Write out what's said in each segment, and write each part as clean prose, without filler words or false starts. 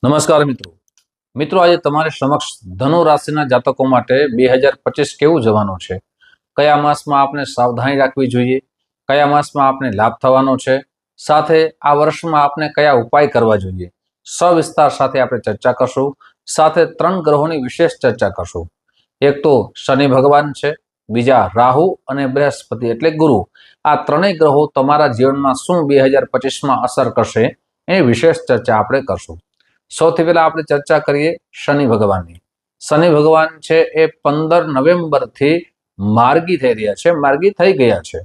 નમસ્કાર મિત્રો. મિત્રો આજે તમારી સમક્ષ ધનુ રાશિના જાતકો માટે 2025 કેવું જવાનું છે, કયા માસમાં આપણે સાવધાની રાખવી જોઈએ, કયા માસમાં આપણે લાભ થવાનો છે, સાથે આ વર્ષમાં આપણે કયા ઉપાય કરવા જોઈએ, સવિસ્તાર સાથે આપણે ચર્ચા કરશું. સાથે 3 ગ્રહોની વિશેષ ચર્ચા કરશું. એક તો શનિ ભગવાન છે, બીજા રાહુ અને બૃહસ્પતિ એટલે ગુરુ. આ ત્રણેય ગ્રહો તમારા જીવનમાં શું 2025માં અસર કરશે એની વિશેષ ચર્ચા આપણે કરશું. સૌથી પહેલા આપણે ચર્ચા કરીએ શનિ ભગવાનની. શનિ ભગવાન છે એ 15 નવેમ્બરથી માર્ગી થઈ રહ્યા છે, માર્ગી થઈ ગયા છે.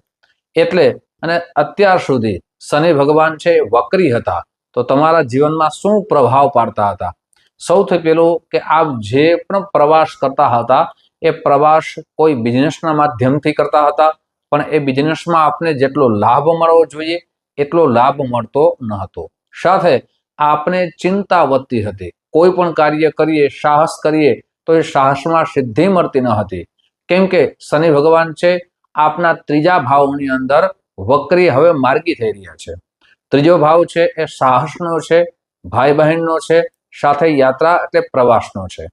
એટલે અને અત્યાર સુધી શનિ ભગવાન છે વક્રી હતા, તો તમારા જીવનમાં શું પ્રભાવ પાડતા હતા. સૌથી પહેલું કે આપ જે પણ પ્રવાસ કરતા હતા એ પ્રવાસ કોઈ બિઝનેસના માધ્યમથી કરતા હતા, પણ એ બિઝનેસમાં આપને જેટલો લાભ મળવો જોઈએ એટલો લાભ મળતો ન હતો. સાથે આપને ચિંતા વધતી હતી. કોઈ પણ કાર્ય કરીએ, સાહસ કરીએ તો એ સાહસમાં સિદ્ધિ મળતી ન હતી. કેમ કે શનિ ભગવાન છે આપના ત્રીજા ભાવની અંદર વક્રી હવે માર્ગી થઈ રહ્યા છે. ત્રીજો ભાવ છે એ સાહસનો છે, ભાઈ બહેનનો છે, સાથે યાત્રા એટલે પ્રવાસનો છે.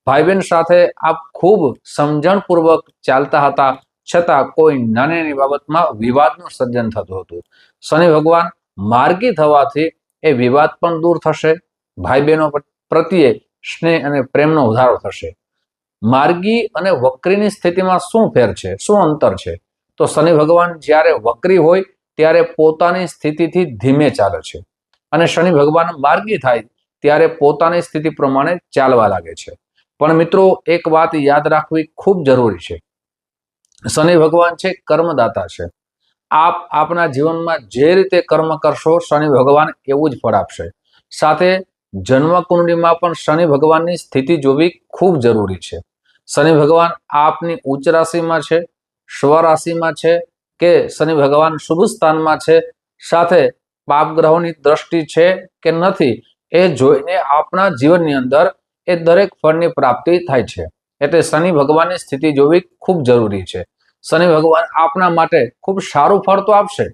ભાઈ બહેન સાથે આપ ખૂબ સમજણપૂર્વક ચાલતા હતા, છતાં કોઈ નાની બાબતમાં વિવાદનું સર્જન થતું હતું. શનિ ભગવાન માર્ગી થવાથી એ વિવાદ પણ દૂર થશે, ભાઈ બહેનો પ્રત્યે સ્નેહ અને પ્રેમનો વધારો થશે. માર્ગી અને વક્રીની સ્થિતિમાં શું ફેર છે, શું અંતર છે? તો શનિ ભગવાન જ્યારે વક્રી હોય ત્યારે પોતાની સ્થિતિથી ધીમે ચાલે છે, અને શનિ ભગવાન માર્ગી થાય ત્યારે પોતાની સ્થિતિ પ્રમાણે ચાલવા લાગે છે. પણ મિત્રો એક વાત યાદ રાખવી ખૂબ જરૂરી છે. શનિ ભગવાન છે કર્મદાતા છે. આપ આપના જીવનમાં જે રીતે કર્મ કરશો શનિ ભગવાન એવું જ ફળ આપશે. સાથે જન્મ કુંડળીમાં પણ શનિ ભગવાનની સ્થિતિ જોવી ખૂબ જરૂરી છે. શનિ ભગવાન આપની ઉચ્ચ રાશિમાં છે, સ્વરાશિમાં છે કે શનિ ભગવાન શુભ સ્થાનમાં છે, સાથે પાપ ગ્રહોની દ્રષ્ટિ છે કે નથી એ જોઈને આપણા જીવનની અંદર એ દરેક ફળની પ્રાપ્તિ થાય છે. એટલે શનિ ભગવાનની સ્થિતિ જોવી ખૂબ જરૂરી છે. શનિ ભગવાન આપના માટે ખૂબ સારું ફળ તો આપશે,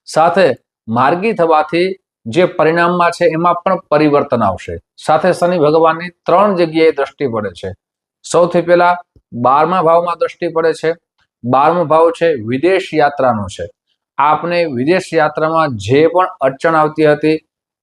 સાથે માર્ગી થવાથી જે પરિણામમાં છે એમાં પણ પરિવર્તન આવશે. સાથે શનિ ભગવાનની 3 જગ્યાએ દ્રષ્ટિ પડે છે. સૌથી પહેલા 12મા ભાવમાં દ્રષ્ટિ પડે છે. 12મો ભાવ છે વિદેશ યાત્રાનો છે. આપને વિદેશ યાત્રામાં જે પણ અડચણ આવતી હતી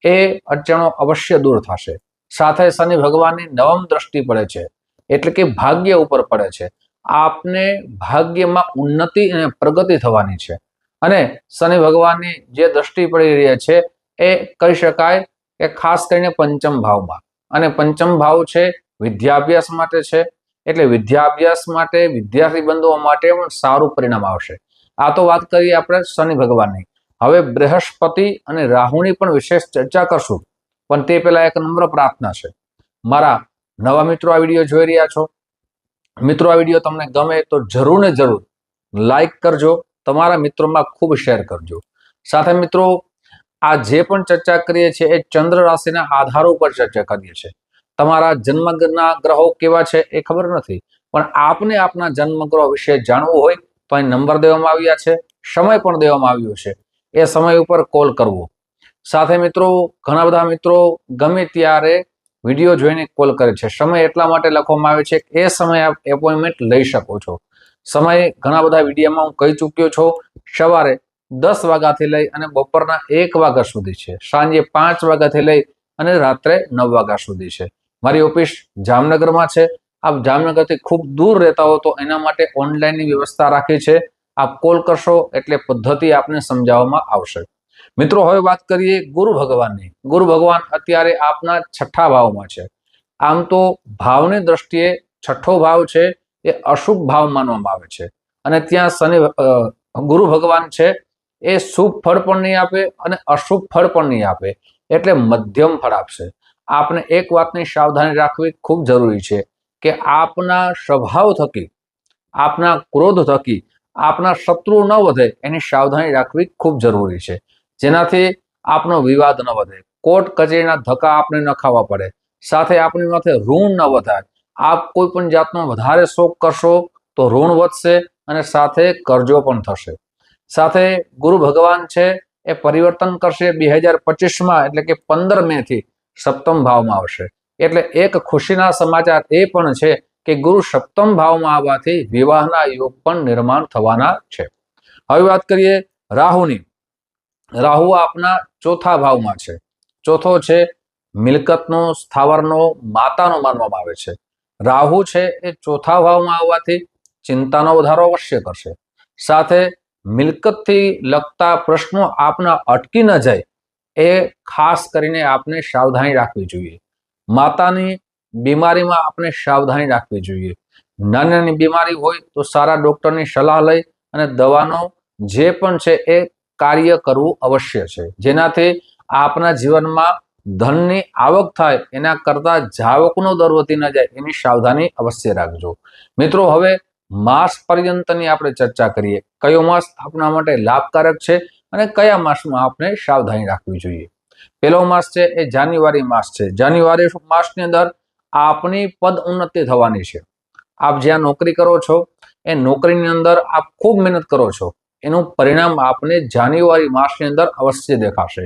એ અડચણો અવશ્ય દૂર થશે. સાથે શનિ ભગવાનની 9મ દ્રષ્ટિ પડે છે, એટલે કે ભાગ્ય ઉપર પડે છે. આપને ભાગ્યમાં ઉન્નતિ અને પ્રગતિ થવાની છે. અને શનિ ભગવાનની જે દ્રષ્ટિ પડી રહી છે એ કહી શકાય કે ખાસ કરીને 5મ ભાવમાં, અને 5મ ભાવ છે વિદ્યાભ્યાસ માટે છે. એટલે વિદ્યાભ્યાસ માટે વિદ્યાર્થી બંધુઓ માટે પણ સારું પરિણામ આવશે. આ તો વાત કરીએ આપણે શનિ ભગવાનની. હવે બૃહસ્પતિ અને રાહુની પણ વિશેષ ચર્ચા કરશું, પણ તે પહેલા એક નમ્ર પ્રાર્થના છે. મારા નવા મિત્રો આ વિડીયો જોઈ રહ્યા છો, મિત્રો આ વિડીયો તમને ગમે તો જરૂર ને જરૂર લાઈક કરજો, તમારા મિત્રોમાં ખૂબ શેર કરજો. સાથે મિત્રો આ જે પણ ચર્ચા કરીએ છીએ એ ચંદ્ર રાશિના આધારો પર ચર્ચા કરીએ છીએ. તમારા જન્મના ગ્રહો કેવા છે એ ખબર નથી, પણ આપને આપના જન્મગ્રહ વિશે જાણવું હોય તો અહીં નંબર દેવામાં આવ્યા છે, સમય પણ દેવામાં આવ્યો છે. એ સમય ઉપર કોલ કરવો. સાથે મિત્રો ઘણા બધા મિત્રો ગમે ત્યારે વિડીયો જોઈને કોલ કરે છે. સમય એટલા માટે લખવામાં આવે છે કે એ સમયે આપ એપોઇન્ટમેન્ટ લઈ શકો છો. સમય ઘણા બધા વિડીયોમાં હું કહી ચૂક્યો છું. સવારે 10 વાગ્યાથી લઈ અને બપોરના 1 વાગ્યા સુધી છે, સાંજે 5 વાગ્યાથી લઈ અને રાત્રે 9 વાગ્યા સુધી છે. મારી ઓફિસ જામનગરમાં છે. આપ જામનગરથી ખૂબ દૂર રહેતા હો તો એના માટે ઓનલાઈનની વ્યવસ્થા રાખી છે. આપ કોલ કરશો એટલે પદ્ધતિ આપને સમજાવવામાં આવશે. મિત્રો હવે વાત કરીએ ગુરુ ભગવાનની. ગુરુ ભગવાન અત્યારે આપના 6ઠા ભાવમાં છે. આમ તો ભાવની દ્રષ્ટિએ 6ઠ્ઠો ભાવ છે એ અશુભ ભાવ માનવામાં આવે છે, અને ત્યાં શનિ ગુરુ ભગવાન છે એ શુભ ફળ પણ નહીં આપે અને અશુભ ફળ પણ નહીં આપે, એટલે મધ્યમ ફળ આપશે. આપને એક વાતની સાવધાની રાખવી ખૂબ જરૂરી છે કે આપના સ્વભાવ થકી, આપના ક્રોધ થકી આપના શત્રુ ન વધે એની સાવધાની રાખવી ખૂબ જરૂરી છે, જેનાથી આપનો વિવાદ ન વધે, કોર્ટ કચેરીના ધક્કા આપને ન ખાવા પડે, સાથે આપણી માથે ઋણ ન વધાય. આપ કોઈ પણ જાતનો વધારે શોખ કરશો તો ઋણ વધશે અને સાથે કરજો પણ થશે. સાથે ગુરુ ભગવાન છે એ પરિવર્તન કરશે 2025માં, એટલે કે 15 મે થી સપ્તમ ભાવમાં આવશે. એટલે એક ખુશીના સમાચાર એ પણ છે કે ગુરુ સપ્તમ ભાવમાં આવવાથી વિવાહના યોગ પણ નિર્માણ થવાના છે. હવે વાત કરીએ રાહુની. રાહુ આપના ચોથા ભાવમાં છે. ચોથો છે મિલકતનો, સ્થાવરનો, માતાનો માનવામાં આવે છે. રાહુ છે એ ચોથા ભાવમાં આવવાથી ચિંતાનો વધારો અવશ્ય કરશે. સાથે મિલકતથી લગતા પ્રશ્નો આપના અટકી ન જાય એ ખાસ કરીને આપણે સાવધાની રાખવી જોઈએ. માતાની બીમારીમાં આપણે સાવધાની રાખવી જોઈએ. નાની નાની બીમારી હોય તો સારા ડોક્ટરની સલાહ લઈ અને દવાનો જે પણ છે એ કાર્ય કરવું અવશ્ય છે, જેનાથી આપના જીવનમાં ધનની આવક થાય એના કરતા જાવકનો દર વધી ન જાય એની સાવધાની અવશ્ય રાખજો. મિત્રો, હવે માસ પર્યંતની આપણે ચર્ચા કરીએ. કયો માસ આપણા માટે લાભકારક છે અને કયા માસમાં આપણે સાવધાની રાખવી જોઈએ. પહેલો માસ છે એ જાન્યુઆરી માસ છે. જાન્યુઆરી માસની અંદર આપની પદ ઉન્નતિ થવાની છે. આપ જ્યાં નોકરી કરો છો એ નોકરીની અંદર આપ ખૂબ મહેનત કરો છો, એનું પરિણામ આપને જાન્યુઆરી માસની અંદર અવશ્ય દેખાશે.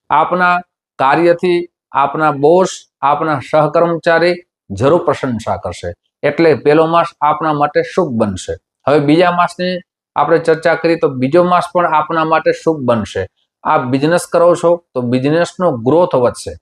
આપના કાર્યથી આપના બોસ, આપના સહકર્મચારી જરૂર પ્રશંસા કરશે. એટલે પહેલો માસ આપના માટે શુભ બનશે. હવે બીજા માસની આપણે ચર્ચા કરીએ તો બીજો માસ પણ આપના માટે શુભ બનશે. આપ બિઝનેસ કરો છો તો બિઝનેસનો ગ્રોથ વધશે.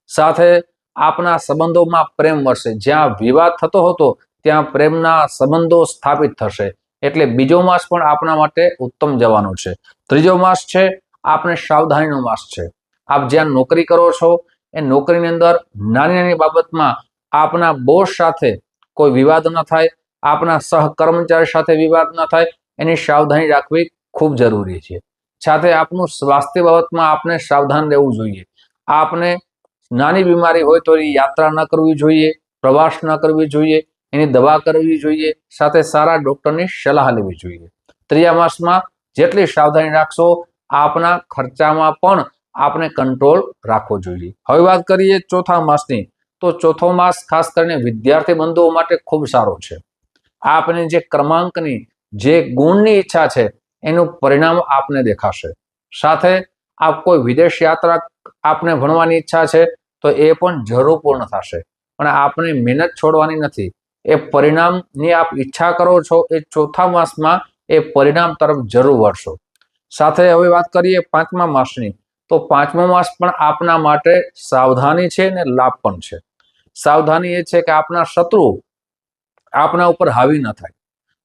સાથે આપના સંબંધોમાં પ્રેમ વધશે. જ્યાં વિવાદ થતો હતો ત્યાં પ્રેમના સંબંધો સ્થાપિત થશે. એટલે બીજો માસ પણ આપણા માટે ઉત્તમ જવાનો છે. ત્રીજો માસ છે આપણે સાવધાનીનો માસ છે. આપ જ્યાં નોકરી કરો છો એ નોકરીની અંદર નાની નાની બાબતમાં આપના બોસ સાથે કોઈ વિવાદ ન થાય, આપના સહકર્મચારી સાથે વિવાદ ન થાય એની સાવધાની રાખવી ખૂબ જરૂરી છે. સાથે આપનું સ્વાસ્થ્ય બાબતમાં આપણે સાવધાન રહેવું જોઈએ. આપને નાની બીમારી હોય તો એ યાત્રા ન કરવી જોઈએ, પ્રવાસ ન કરવી જોઈએ, એની દવા કરવી જોઈએ. સાથે સારા ડોક્ટરની સલાહ લેવી જોઈએ. ત્રીજા માસમાં જેટલી સાવધાની રાખશો આપના ખર્ચામાં પણ આપણે કંટ્રોલ રાખવો જોઈએ. હવે વાત કરીએ ચોથા માસની, તો ચોથો માસ ખાસ કરીને વિદ્યાર્થી બંધુઓ માટે ખૂબ સારો છે. આપને જે ક્રમાંકની, જે ગુણની ઈચ્છા છે એનું પરિણામ આપને દેખાશે. સાથે આપ કોઈ વિદેશ યાત્રા આપને ભણવાની ઈચ્છા છે તો એ પણ જરૂર પૂર્ણ થશે. પણ આપણે મહેનત છોડવાની નથી. એ પરિણામની આપ ઈચ્છા કરો છો એ ચોથા માસમાં એ પરિણામ તરફ જરૂર વળશો. સાથે હવે વાત કરીએ પાંચમા માસની, તો પાંચમો માસ પણ આપના માટે સાવધાની છે ને લાભ પણ છે. સાવધાની એ છે કે આપના શત્રુ આપના ઉપર હાવી ન થાય.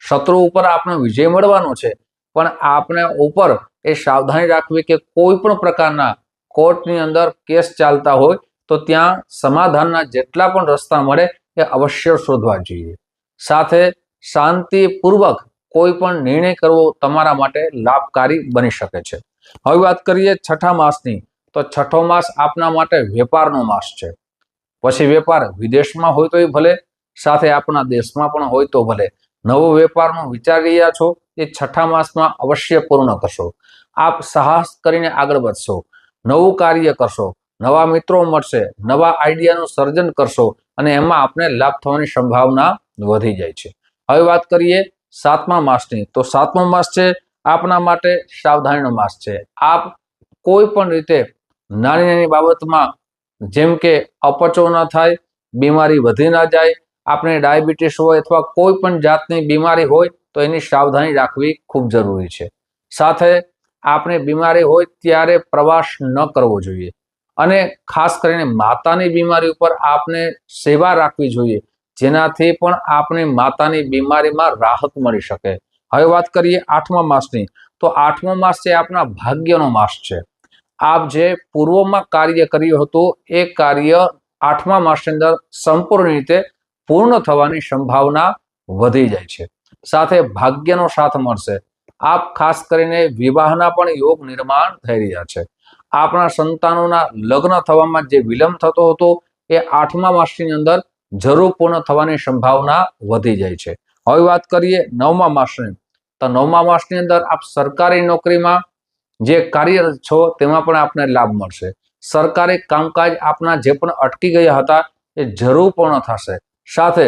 શત્રુ ઉપર આપણો વિજય મળવાનો છે, પણ આપણે ઉપર એ સાવધાની રાખવી કે કોઈ પણ પ્રકારના કોર્ટની અંદર કેસ ચાલતા હોય તો ત્યાં સમાધાનના જેટલા પણ રસ્તા મળે એ અવશ્ય શોધવા જોઈએ. સાથે શાંતિપૂર્વક કોઈ પણ નિર્ણય કરવો તમારા માટે લાભકારી બની શકે છે. હવે વાત કરીએ છઠ્ઠા માસની, તો છઠ્ઠો માસ આપના માટે વેપારનો માસ છે. પછી વેપાર વિદેશમાં હોય તો ભલે, સાથે આપણા દેશમાં પણ હોય તો ભલે. નવો વેપારનો વિચારી રહ્યા છો એ છઠ્ઠા માસમાં અવશ્ય પૂર્ણ કરશો. આપ સાહસ કરીને આગળ વધશો, નવું કાર્ય કરશો, નવા મિત્રો મળશે, નવા આઈડિયાનું સર્જન કરશો અને એમાં આપને લાભ થવાની સંભાવના વધી જાય છે. હવે વાત કરીએ સાતમા માસની, તો સાતમો માસ છે આપના માટે સાવધાનીનો માસ છે. આપ કોઈ પણ રીતે નાની નાની બાબતમાં, જેમ કે અપચો ન થાય, બીમારી વધી ન જાય, આપણે ડાયાબિટીસ હોય અથવા કોઈ પણ જાતની બીમારી હોય તો એની સાવધાની રાખવી ખૂબ જરૂરી છે. સાથે આપણે બીમારી હોય ત્યારે પ્રવાસ ન કરવો જોઈએ અને ખાસ કરીને માતાની બીમારી ઉપર આપણે સેવા રાખવી જોઈએ, જેનાથી પણ આપણે માતાની બીમારીમાં રાહત મળી શકે. હવે વાત કરીએ આઠમા માસની, તો આઠમો માસ છે આપણા ભાગ્યનો માસ છે. આપ જે પૂર્વમાં કાર્ય કર્યું હતું એ કાર્ય આઠમા માસની અંદર સંપૂર્ણ રીતે પૂર્ણ થવાની સંભાવના વધી જાય છે. સાથે ભાગ્યનો સાથ મળશે. આપ ખાસ કરીને વિવાહના પણ યોગ નિર્માણ થઈ રહ્યા છે. આપણા સંતાનોના લગ્ન થવામાં જે વિલંબ થતો હતો એ આઠમા માસની અંદર જરૂર પૂર્ણ થવાની સંભાવના વધી જાય છે. હવે વાત કરીએ નવમા માસની, તો નવમા માસની અંદર આપ સરકારી નોકરીમાં જે કાર્યરત છો તેમાં પણ આપને લાભ મળશે. સરકારી કામકાજ આપના જે પણ અટકી ગયા હતા એ જરૂર પૂર્ણ થશે. સાથે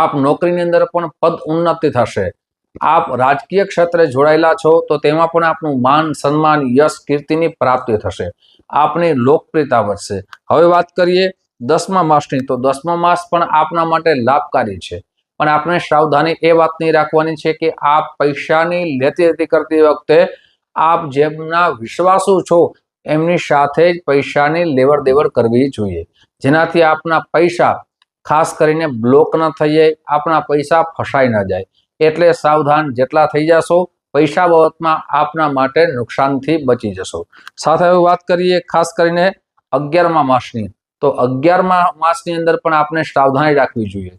આપ નોકરીની અંદર પણ પદ ઉન્નતિ થશે. આપ રાજકીય ક્ષેત્રે જોડાયેલા છો તો તેમાં પણ આપનું માન સન્માન યશ કીર્તિની પ્રાપ્તિ થશે, આપની લોકપ્રિયતા વધશે। હવે વાત કરીએ 10મા માસની, તો 10મા માસ પણ આપના માટે લાભકારી છે, પણ આપણે સાવધાની એ વાતની રાખવાની છે કે આપ પૈસાની લેતી કરતી વખતે આપ જેમના વિશ્વાસુ છો એમની સાથે જ પૈસાની લેવડ દેવડ કરવી જોઈએ, જેનાથી આપના પૈસા ખાસ કરીને બ્લોક ન થઈ જાય, આપણા પૈસા ફસાઈ ન જાય। એટલે સાવધાન જેટલા થઈ જશો પૈસા બાબતમાં આપના માટે નુકસાનથી બચી જશો। સાથે હવે વાત કરીએ ખાસ કરીને 11મા માસની, તો 11મા માસની અંદર પણ આપણે સાવધાની રાખવી જોઈએ।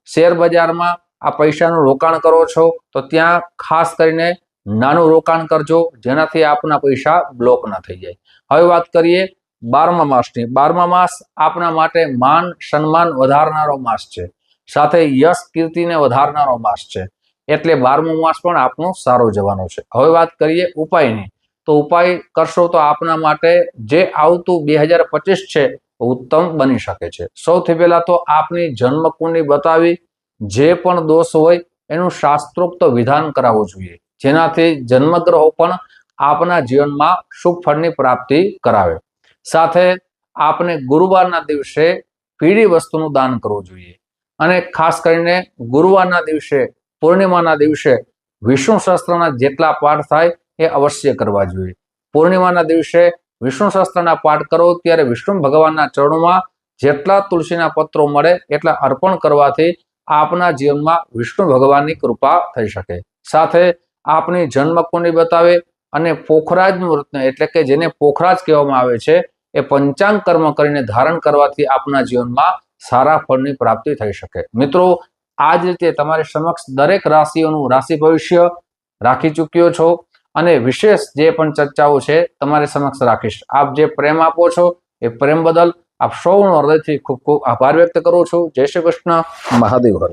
શેર બજારમાં આ પૈસાનું રોકાણ કરો છો તો ત્યાં ખાસ કરીને નાનું રોકાણ કરજો, જેનાથી આપના પૈસા બ્લોક ન થઈ જાય। હવે વાત કરીએ 12મા માસની। 12મા માસ આપના માટે માન સન્માન વધારનારો માસ છે, સાથે યશ કીર્તિને વધારનારો માસ છે, એટલે 12મો માસ પણ આપનો સારો જવાનો છે। હવે વાત કરીએ ઉપાયની, તો ઉપાય કરશો તો આપના માટે જે આવતું 2025 છે ઉત્તમ બની શકે છે। સૌથી પહેલા તો આપની જન્મકુંડળી બતાવી જે પણ દોષ હોય એનું શાસ્ત્રોક્ત વિધાન કરાવવું જોઈએ, જેનાથી જન્મગ્રહો પણ આપના જીવનમાં શુભ ફળની પ્રાપ્તિ કરાવે। સાથે આપને ગુરુવારના દિવસે પીળી વસ્તુનું દાન કરવું જોઈએ, અને ખાસ કરીને ગુરુવારના દિવસે પૂર્ણિમાના દિવસે વિષ્ણુ સહસ્ત્રના જેટલા પાઠ થાય એ અવશ્ય કરવા જોઈએ। પૂર્ણિમાના દિવસે વિષ્ણુ સહસ્ત્રના પાઠ કરો ત્યારે વિષ્ણુ ભગવાનના ચરણોમાં જેટલા તુલસીના પત્રો મળે એટલા અર્પણ કરવાથી આપના જીવનમાં વિષ્ણુ ભગવાનની કૃપા થઈ શકે। સાથે આપની જન્મકુંડળી બતાવે અને પોખરાજનું વ્રત એટલે કે જેને પોખરાજ કહેવામાં આવે છે એ પંચાંગ કર્મ કરીને ધારણ કરવાથી આપના જીવનમાં સારા ફળની પ્રાપ્તિ થઈ શકે। મિત્રો, આ જ રીતે તમારી સમક્ષ દરેક રાશિઓનું રાશિ ભવિષ્ય રાખી ચૂક્યો છો, અને વિશેષ જે પણ ચર્ચાઓ છે તમારી સમક્ષ રાખીશ। આપ જે પ્રેમ આપો છો એ પ્રેમ બદલ આપ સૌનો હૃદયથી ખૂબ ખૂબ આભાર વ્યક્ત કરું છું। જય શ્રી કૃષ્ણ, મહાદેવ હર।